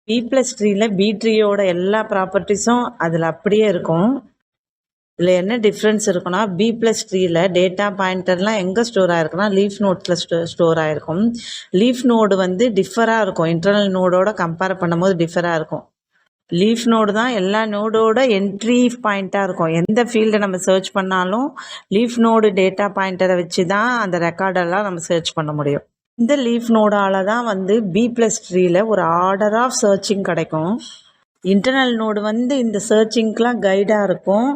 B plus ட்ரீல B ட்ரீயோட எல்லா ப்ராப்பர்ட்டிஸும் அதில் அப்படியே இருக்கும். இதில் என்ன டிஃப்ரென்ஸ் இருக்குன்னா, பி ப்ளஸ் ட்ரீல டேட்டா பாயிண்டர்லாம் எங்கே ஸ்டோர் ஆகிருக்குன்னா லீஃப் நோட்ஸில் ஸ்டோர் ஆகிருக்கும். லீஃப் நோடு வந்து டிஃபராக இருக்கும், இன்டர்னல் நோடோட கம்பேர் பண்ணும்போது டிஃபராக இருக்கும். லீஃப் நோடு தான் எல்லா நோடோட என்ட்ரி பாயிண்ட்டாக இருக்கும். எந்த ஃபீல்டை நம்ம சர்ச் பண்ணாலும் லீஃப் நோடு டேட்டா பாயிண்டரை வச்சு தான் அந்த ரெக்கார்டெல்லாம் நம்ம சர்ச் பண்ண முடியும். இந்த லீஃப் நோடால தான் வந்து பி ப்ளஸ் ட்ரீல ஒரு ஆர்டர் ஆஃப் சர்ச்சிங் கிடைக்கும். இன்டர்னல் நோடு வந்து இந்த சர்ச்சிங்க்கெலாம் கைடாக இருக்கும்.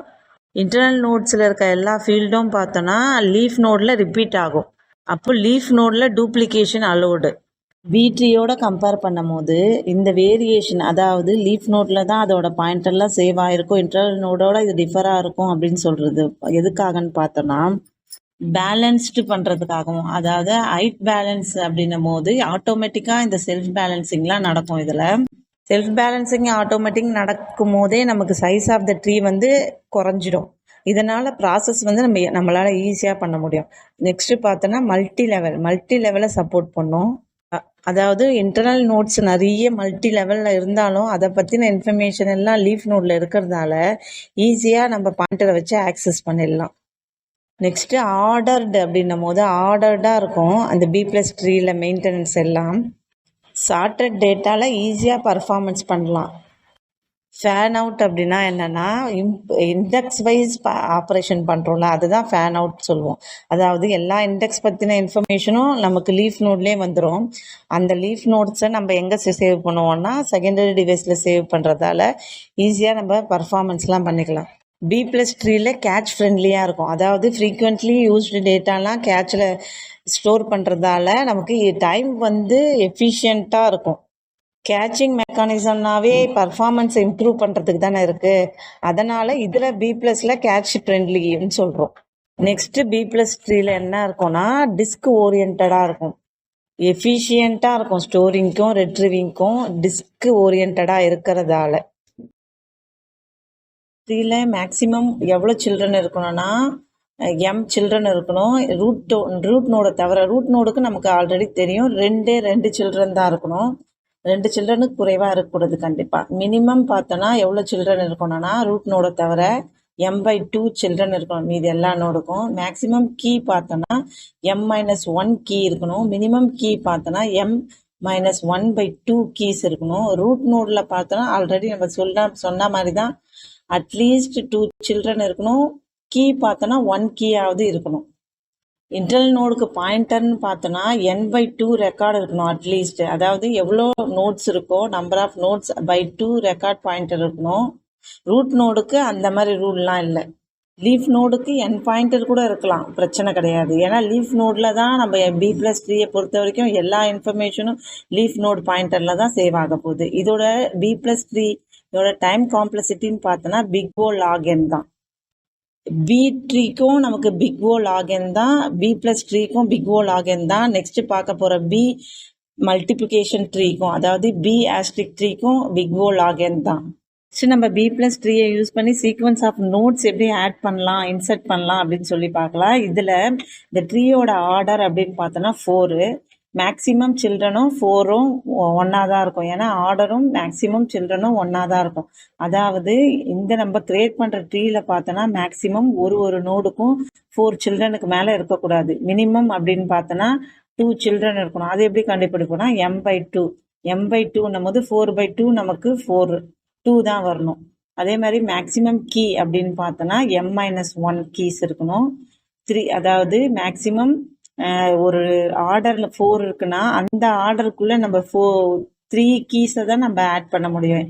இன்டர்னல் நோட்ஸில் இருக்க எல்லா ஃபீல்டும் பார்த்தோன்னா லீஃப் நோடில் ரிப்பீட் ஆகும். அப்போ லீஃப் நோடில் டூப்ளிகேஷன் அலோடு. பி ட்ரீயோட கம்பேர் பண்ணும் போது இந்த வேரியேஷன், அதாவது லீஃப் நோட்டில் தான் அதோட பாயிண்டர்லாம் சேவ் ஆகிருக்கும், இன்டர்னல் நோடோட இது டிஃபராக இருக்கும் அப்படின்னு சொல்கிறது எதுக்காகன்னு பார்த்தோன்னா பேலன்ஸ்டு பண்ணுறதுக்காகவும். அதாவது ஹைட் பேலன்ஸ் அப்படின்னும் போது ஆட்டோமேட்டிக்காக இந்த செல்ஃப் பேலன்சிங்லாம் நடக்கும். இதில் செல்ஃப் பேலன்சிங் ஆட்டோமேட்டிக் நடக்கும் போதே நமக்கு சைஸ் ஆஃப் த ட்ரீ வந்து குறைஞ்சிடும். இதனால் ப்ராசஸ் வந்து நம்மளால் ஈஸியாக பண்ண முடியும். நெக்ஸ்ட்டு பார்த்தோன்னா மல்டி லெவலை சப்போர்ட் பண்ணும். அதாவது இன்டர்னல் நோட்ஸ் நிறைய மல்டி லெவலில் இருந்தாலும் அதை பற்றின இன்ஃபர்மேஷன் எல்லாம் லீஃப் நோடில் இருக்கிறதால ஈஸியாக நம்ம பாயிண்டரை வச்சு ஆக்சஸ் பண்ணிடலாம். நெக்ஸ்ட்டு ஆர்டர்டு அப்படின்னும் போது ஆர்டர்டாக இருக்கும் அந்த பி ப்ளஸ் ட்ரீல மெயின்டெனன்ஸ் எல்லாம். சார்ட்டட் டேட்டாவில் ஈஸியாக பர்ஃபார்மன்ஸ் பண்ணலாம். ஃபேன் அவுட் அப்படின்னா என்னென்னா இண்டெக்ஸ் வைஸ் ஆப்ரேஷன் பண்ணுறோம்ல, அதுதான் ஃபேன் அவுட் சொல்லுவோம். அதாவது எல்லா இண்டெக்ஸ் பற்றின இன்ஃபர்மேஷனும் நமக்கு லீஃப் நோட்லேயே வந்துடும். அந்த லீஃப் நோட்ஸை நம்ம எங்கே சேவ் பண்ணுவோம்னா செகண்டரி டிவைஸில் சேவ் பண்ணுறதால ஈஸியாக நம்ம பர்ஃபார்மன்ஸ்லாம் பண்ணிக்கலாம். பி ப்ளஸ் ட்ரீல கேட்ச் ஃப்ரெண்ட்லியாக இருக்கும். அதாவது ஃப்ரீக்வெண்ட்லி யூஸ்டு டேட்டாலாம் கேட்சில் ஸ்டோர் பண்ணுறதால நமக்கு டைம் வந்து எஃபிஷியண்ட்டாக இருக்கும். கேட்சிங் மெக்கானிசம்னாவே பர்ஃபார்மன்ஸ் இம்ப்ரூவ் பண்ணுறதுக்கு தானே இருக்குது. அதனால் இதில் பி ப்ளஸில் கேட்ச் ஃப்ரெண்ட்லின்னு சொல்கிறோம். நெக்ஸ்ட்டு பி ப்ளஸ் ட்ரீல என்ன இருக்கும்னா டிஸ்க் ஓரியன்டாக இருக்கும். எஃபிஷியண்ட்டாக இருக்கும் ஸ்டோரிங்க்கும் ரெட்ரிவிங்க்கும் டிஸ்க் ஓரியன்டாக இருக்கிறதால. ட்ரீல மேக்ஸிமம் எவ்வளோ சில்ட்ரன் இருக்கணும்னா எம் சில்ட்ரன் இருக்கணும். ரூட் நோடை தவிர, ரூட் நோடுக்கு நமக்கு ஆல்ரெடி தெரியும், ரெண்டு சில்ட்ரன் தான் இருக்கணும். 2 சில்ட்ரனுக்கு குறைவாக இருக்கக்கூடாது கண்டிப்பாக. மினிமம் பார்த்தோன்னா எவ்வளோ சில்ட்ரன் இருக்கணும்னா ரூட் நோடை தவிர m/2 சில்ட்ரன் இருக்கணும் மீது எல்லா நோடுக்கும். மேக்ஸிமம் கீ பார்த்தோன்னா m-1 கீ இருக்கணும். மினிமம் கீ பார்த்தோன்னா m-1/2 கீஸ் இருக்கணும். ரூட் நோடில் பார்த்தோன்னா ஆல்ரெடி நம்ம சொன்ன மாதிரி தான் அட்லீஸ்ட் 2 சில்ட்ரன் இருக்கணும். கீ பார்த்தோன்னா 1 கீயாவது இருக்கணும். இன்டர்னல் நோடுக்கு பாயிண்டர்னு பார்த்தோன்னா n/2 ரெக்கார்டு இருக்கணும் அட்லீஸ்ட். அதாவது எவ்வளோ நோட்ஸ் இருக்கோ number of nodes by 2 record pointer இருக்கணும். ரூட் நோடுக்கு அந்த மாதிரி ரூல்லாம் இல்லை. லீஃப் நோடுக்கு n பாயிண்டர் கூட இருக்கலாம், பிரச்சனை கிடையாது. ஏன்னா லீஃப் நோடில் தான் நம்ம பி ப்ளஸ் ட்ரீயை பொறுத்த வரைக்கும் எல்லா இன்ஃபர்மேஷனும் லீஃப் நோடு பாயிண்டரில் தான் சேவ் ஆக போகுது. இதோட பி ப்ளஸ் ட்ரீ இதோட டைம் காம்ப்ளெக்சிட்டின்னு பார்த்தோன்னா பிக் ஓ லாக் n தான். பி ட்ரீக்கும் நமக்கு பிக் ஓ லாக் n தான், B plus ட்ரீக்கும் big O lock n தான். நெக்ஸ்ட் பார்க்க போகிற பி மல்டிப்ளிகேஷன் ட்ரீக்கும், அதாவது B ஆஸ்ட்ரிக் ட்ரீக்கும் big O lock n தான். நெக்ஸ்ட் நம்ம பி ப்ளஸ் ட்ரீயை யூஸ் பண்ணி சீக்வன்ஸ் ஆஃப் நோட்ஸ் எப்படி ஆட் பண்ணலாம், இன்சர்ட் பண்ணலாம் அப்படின்னு சொல்லி பார்க்கலாம். இதில் இந்த ட்ரீயோட ஆர்டர் அப்படின்னு பார்த்தோன்னா 4. மேக்ஸிமம் சில்ட்ரனும் 4ம் ஒன்றா தான் இருக்கும். ஏன்னா ஆர்டரும் மேக்ஸிமம் சில்ட்ரனும் ஒன்றா தான் இருக்கும். அதாவது இந்த நம்ம கிரியேட் பண்ணுற ட்ரீயில் பார்த்தோன்னா மேக்ஸிமம் ஒரு நோடுக்கும் 4 சில்ட்ரனுக்கு மேலே இருக்கக்கூடாது. மினிமம் அப்படின்னு பார்த்தோன்னா 2 சில்ட்ரன் இருக்கணும். அது எப்படி கண்டுபிடிப்போம்னா m/2 போது 4/2 நமக்கு 2 தான் வரணும். அதே மாதிரி மேக்ஸிமம் கீ அப்படின்னு பார்த்தோன்னா m-1 கீஸ் இருக்கணும். 3, அதாவது மேக்ஸிமம் ஒரு ஆர்டரில் 4 இருக்குன்னா அந்த ஆர்டருக்குள்ளே நம்ம 3 கீஸை தான் நம்ம ஆட் பண்ண முடியும்.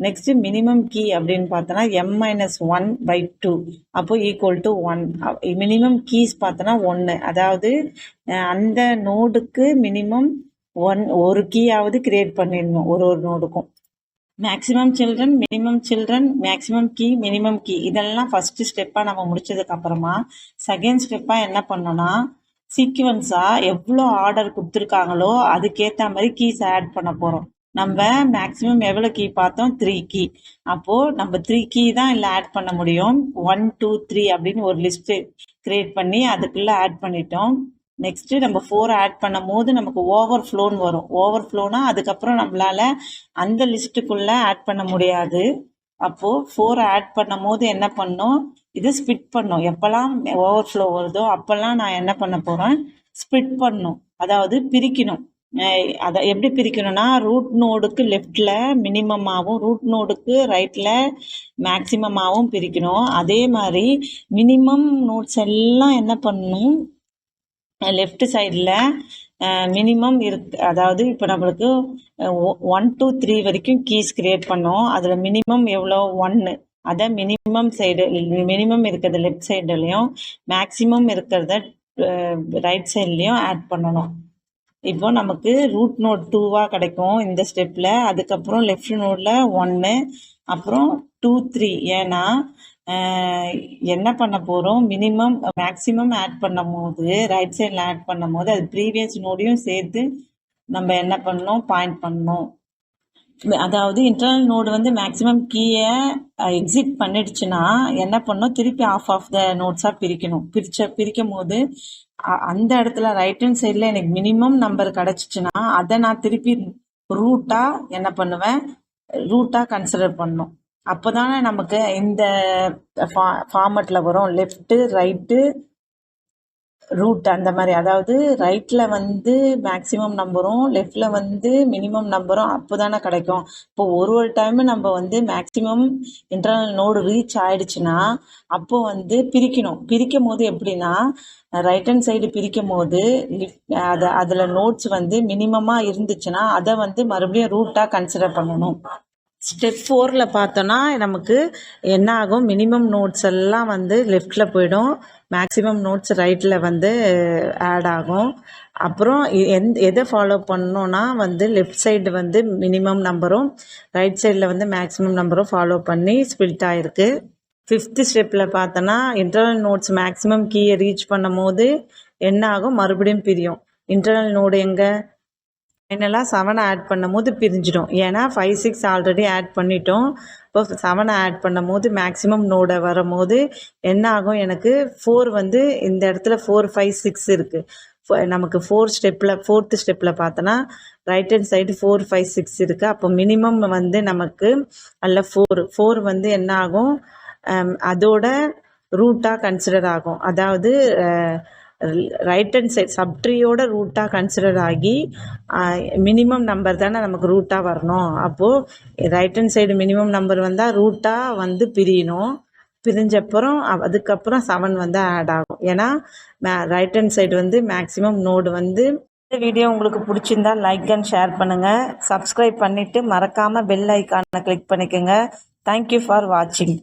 நெக்ஸ்ட் மினிமம் கீ அப்படின்னு பார்த்தோன்னா m-1/2 அப்போ ஈக்குவல் டு 1. மினிமம் கீஸ் பார்த்தோன்னா 1. அதாவது அந்த நோடுக்கு மினிமம் ஒரு கீயாவது கிரியேட் பண்ணிடணும் ஒரு நோடுக்கும். Maximum children, minimum children, maximum key, minimum key, இதெல்லாம் ஃபஸ்ட்டு ஸ்டெப்பாக நம்ம முடிச்சதுக்கு அப்புறமா செகண்ட் ஸ்டெப்பாக என்ன பண்ணோன்னா சீக்வன்ஸாக எவ்வளோ ஆர்டர் கொடுத்துருக்காங்களோ அதுக்கேற்ற மாதிரி கீஸ் ஆட் பண்ண போகிறோம். நம்ம மேக்ஸிமம் எவ்வளோ கீ பார்த்தோம், 3 கீ. அப்போது நம்ம 3 கீ தான் இல்லை ஆட் பண்ண முடியும். 1 2 3 அப்படின்னு ஒரு லிஸ்ட்டு கிரியேட் பண்ணி அதுக்குள்ளே ஆட் பண்ணிட்டோம். நெக்ஸ்ட்டு நம்ம 4 ஆட் பண்ணும் போது நமக்கு ஓவர்ஃப்ளோன்னு வரும். ஓவர்ஃப்ளோனா அதுக்கப்புறம் நம்மளால் அந்த லிஸ்ட்டுக்குள்ளே ஆட் பண்ண முடியாது. அப்போது 4 ஆட் பண்ணும் போது என்ன பண்ணணும், இது ஸ்பிட் பண்ணும். எப்போல்லாம் ஓவர்ஃப்ளோ வருதோ அப்போல்லாம் நான் என்ன பண்ண போகிறேன், ஸ்பிட் பண்ணணும். அதாவது பிரிக்கணும். அதை எப்படி பிரிக்கணும்னா, ரூட் நோடுக்கு லெஃப்டில் மினிமமாகவும் ரூட் நோடுக்கு ரைட்டில் மேக்சிமமாகவும் பிரிக்கணும். அதே மாதிரி மினிமம் நோட்ஸ் எல்லாம் என்ன பண்ணணும், லெஃப்ட் சைடில் மினிமம் அதாவது இப்போ நம்மளுக்கு 1 to 3 வரைக்கும் கீஸ் கிரியேட் பண்ணோம். அதில் மினிமம் எவ்வளோ 1, அதை மினிமம் சைடு மினிமம் இருக்கிறது லெஃப்ட் சைடுலையும் மேக்சிமம் இருக்கிறத ரைட் சைட்லேயும் ஆட் பண்ணணும். இப்போ நமக்கு ரூட் நோட் 2வாக கிடைக்கும் இந்த ஸ்டெப்பில். அதுக்கப்புறம் லெஃப்ட் நோடில் 1, அப்புறம் 2, 3. ஏன்னா என்ன பண்ண போகிறோம், மினிமம் மேக்ஸிமம் ஆட் பண்ணும் போது ரைட் சைடில் ஆட் பண்ணும் போது அது ப்ரீவியஸ் நோடையும் சேர்த்து நம்ம என்ன பண்ணணும், பாயிண்ட் பண்ணணும். அதாவது இன்டர்னல் நோடு வந்து மேக்ஸிமம் கீயை எக்ஸிட் பண்ணிடுச்சுன்னா என்ன பண்ணணும், திருப்பி ஆஃப் த நோட்ஸாக பிரிக்கணும். பிரிக்கும் போது அந்த இடத்துல ரைட் ஹேண்ட் சைடில் எனக்கு மினிமம் நம்பர் கிடச்சிச்சுன்னா அதை நான் திருப்பி ரூட்டாக என்ன பண்ணுவேன், ரூட்டாக கன்சிடர் பண்ணணும். அப்போ தானே நமக்கு இந்த ஃபார்மெட்டில் வரும். லெஃப்ட்டு ரைட்டு ரூட் அந்த மாதிரி. அதாவது ரைட்டில் வந்து மேக்ஸிமம் நம்பரும் லெஃப்டில் வந்து மினிமம் நம்பரும் அப்போ தானே கிடைக்கும். இப்போ ஒரு டைமு நம்ம வந்து மேக்ஸிமம் இன்டர்னல் நோடு ரீச் ஆயிடுச்சுன்னா அப்போ வந்து பிரிக்கும் போது எப்படின்னா, ரைட் ஹேண்ட் சைடு பிரிக்கும் போது அதில் நோட்ஸ் வந்து மினிமமாக இருந்துச்சுன்னா அதை வந்து மறுபடியும் ரூட்டாக கன்சிடர் பண்ணணும். ஸ்டெப் 4ல் பார்த்தோன்னா நமக்கு என்ன ஆகும், மினிமம் நோட்ஸ் எல்லாம் வந்து லெஃப்டில் போயிடும், மேக்ஸிமம் நோட்ஸ் ரைட்டில் வந்து ஆட் ஆகும். அப்புறம் எதை ஃபாலோ பண்ணோன்னா வந்து லெஃப்ட் சைடு வந்து மினிமம் நம்பரும் ரைட் சைடில் வந்து மேக்ஸிமம் நம்பரும் ஃபாலோ பண்ணி ஸ்பிளிட் ஆகிருக்கு. 5th ஸ்டெப்பில் பார்த்தோன்னா இன்டர்னல் நோட்ஸ் மேக்ஸிமம் கீயை ரீச் பண்ணும் போது என்ன ஆகும், மறுபடியும் பிரியும். இன்டர்னல் நோடு எங்கே, ஃபைனலாக 7 ஆட் பண்ணும் போது பிரிஞ்சிடும். ஏன்னா 5, 6 ஆல்ரெடி ஆட் பண்ணிட்டோம். இப்போ 7 ஆட் பண்ணும் போது மேக்ஸிமம் நோடை வரும்போது என்ன ஆகும், எனக்கு 4 வந்து இந்த இடத்துல 4, 5, 6 இருக்குது. நமக்கு 4th ஸ்டெப்பில் பார்த்தோன்னா ரைட் ஹேண்ட் சைடு 4, 5, 6 இருக்குது. அப்போ மினிமம் வந்து நமக்கு அல்ல 4 வந்து என்ன ஆகும், அதோட ரூட்டாக கன்சிடர் ஆகும். அதாவது ரைட் ஹேண்ட் சைட் சப்ட்ரீயோட ரூட்டாக கன்சிடர் ஆகி மினிமம் நம்பர் தானே நமக்கு ரூட்டாக வரணும். அப்போது right hand side minimum number வந்தால் ரூட்டாக வந்து பிரியணும். பிரிஞ்சப்புறம் அதுக்கப்புறம் 7 வந்து ஆட் ஆகும். ஏன்னா ரைட் ஹேண்ட் சைடு வந்து மேக்ஸிமம் நோடு வந்து. இந்த வீடியோ உங்களுக்கு பிடிச்சிருந்தா லைக் அண்ட் ஷேர் பண்ணுங்கள். சப்ஸ்கிரைப் பண்ணிவிட்டு மறக்காமல் பெல் ஐக்கானை கிளிக் பண்ணிக்கோங்க. தேங்க்யூ ஃபார் வாட்சிங்.